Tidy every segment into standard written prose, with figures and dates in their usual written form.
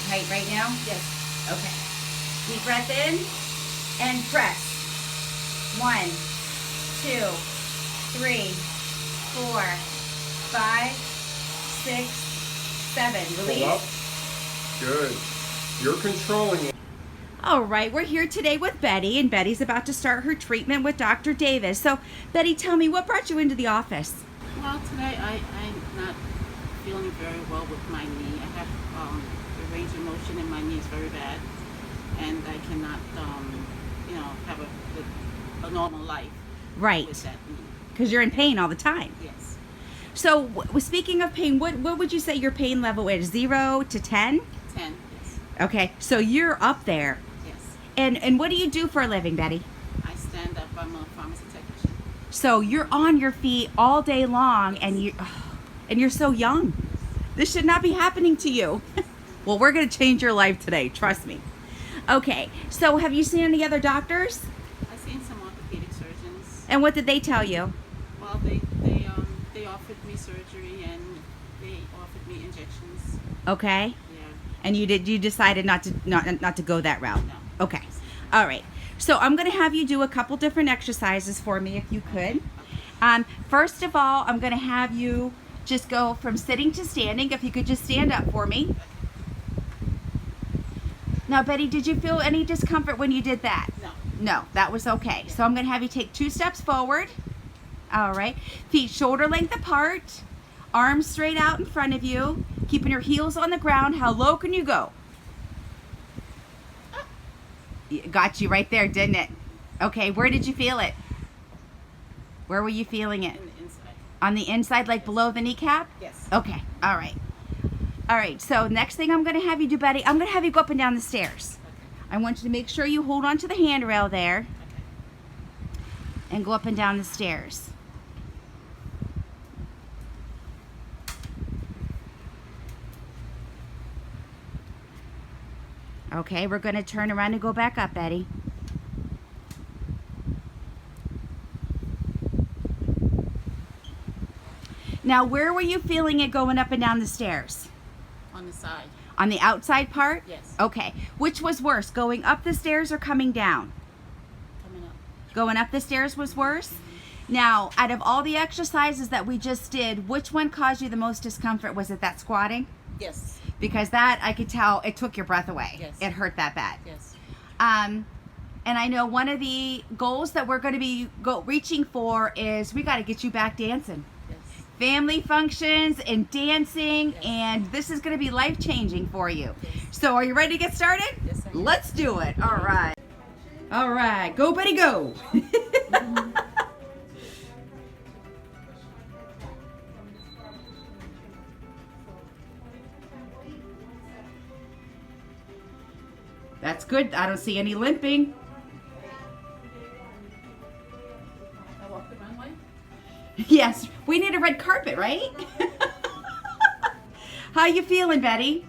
tight right now? Yes. Okay. Deep breath in and press. 1, 2, 3, 4, 5, 6, 7. Release. Pull up. Good. You're controlling it. All right, we're here today with Betty, and Betty's about to start her treatment with Dr. Davis. So, Betty, tell me, what brought you into the office? Well, today I'm not feeling very well with my knee. I have the range of motion in my knee is very bad, and I cannot, have a normal life. Right. With that knee. Because you're in pain all the time. Yes. So, speaking of pain, what would you say your pain level is? 0 to 10? 10. Yes. Okay, so you're up there. Yes. And what do you do for a living, Betty? I stand up. I'm a pharmacy technician. So you're on your feet all day long, and you're so young. This should not be happening to you. Well, we're going to change your life today. Trust me. Okay. So have you seen any other doctors? I've seen some orthopedic surgeons. And what did they tell you? Well, they offered me surgery and they offered me injections. Okay. Yeah. And you decided not to go that route. No. Okay. All right. So I'm going to have you do a couple different exercises for me, if you could. First of all, I'm going to have you just go from sitting to standing. If you could just stand up for me. Now, Betty, did you feel any discomfort when you did that? No. No, that was okay. So I'm going to have you take 2 steps forward. All right. Feet shoulder length apart. Arms straight out in front of you. Keeping your heels on the ground. How low can you go? Got you right there, didn't it? Okay, where did you feel it? Where were you feeling it? In the inside. On the inside, like below the kneecap? Yes. Okay, all right. All right, so next thing I'm going to have you do, Betty, I'm going to have you go up and down the stairs. Okay. I want you to make sure you hold on to the handrail there Okay. and go up and down the stairs. Okay, we're going to turn around and go back up, Betty. Now, where were you feeling it going up and down the stairs? On the side. On the outside part? Yes. Okay. Which was worse, going up the stairs or coming down? Coming up. Going up the stairs was worse? Now, out of all the exercises that we just did, which one caused you the most discomfort? Was it that squatting? Yes. Because that, I could tell, it took your breath away. Yes. It hurt that bad. Yes. And I know one of the goals that we're going to be reaching for is we got to get you back dancing. Yes. Family functions and dancing, Yes. and this is going to be life-changing for you. Yes. So are you ready to get started? Yes, I am. Let's do it. All right. All right. Go, Betty, go. That's good. I don't see any limping. I walk the runway. Yes, we need a red carpet, right? How you feeling, Betty?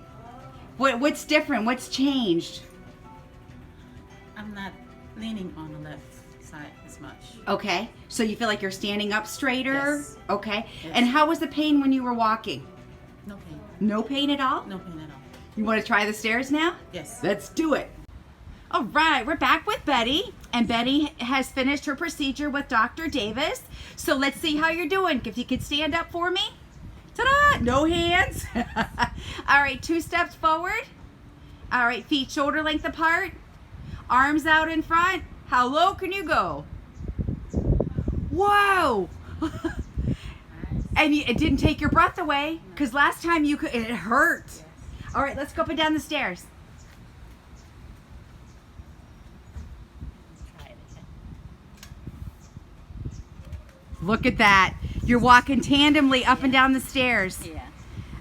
What's different? What's changed? I'm not leaning on the left side as much. Okay, so you feel like you're standing up straighter? Yes. Okay, Yes. and how was the pain when you were walking? No pain. No pain at all? No pain at all. You want to try the stairs now? Yes. Let's do it. All right, we're back with Betty, and Betty has finished her procedure with Dr. Davis. So let's see how you're doing. If you could stand up for me. Ta-da! No hands. All right, 2 steps forward. All right, feet shoulder length apart. Arms out in front. How low can you go? Whoa! And it didn't take your breath away, because last time you could, it hurt. Yes. All right, let's go up and down the stairs. Try it again. Look at that. You're walking tandemly up and down the stairs. Yeah.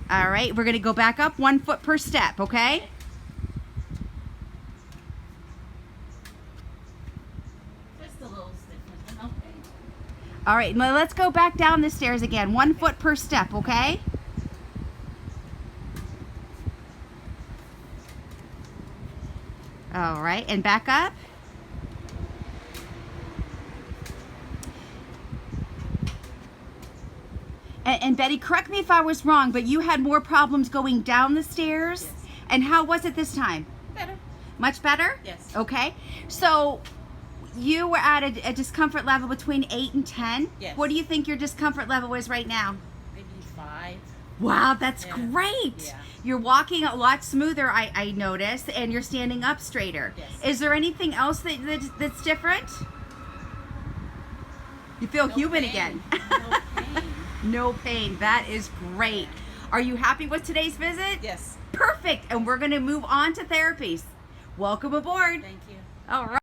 All right, we're going to go back up 1 foot per step, okay? Just a little stiffness, but no pain. All right, now let's go back down the stairs again. 1 foot per step, okay? All right, and back up. And Betty, correct me if I was wrong, but you had more problems going down the stairs And how was it this time? Better. Much better? Yes. Okay. So you were at a discomfort level between 8 and 10. Yes. What do you think your discomfort level is right now? Maybe 5. Wow, that's Yeah. great. Yeah. You're walking a lot smoother, I noticed, and you're standing up straighter. Yes. Is there anything else that's different? You feel human pain. again. No pain. No pain. That is great. Are you happy with today's visit? Yes. Perfect. And we're going to move on to therapies. Welcome aboard. Thank you. All right.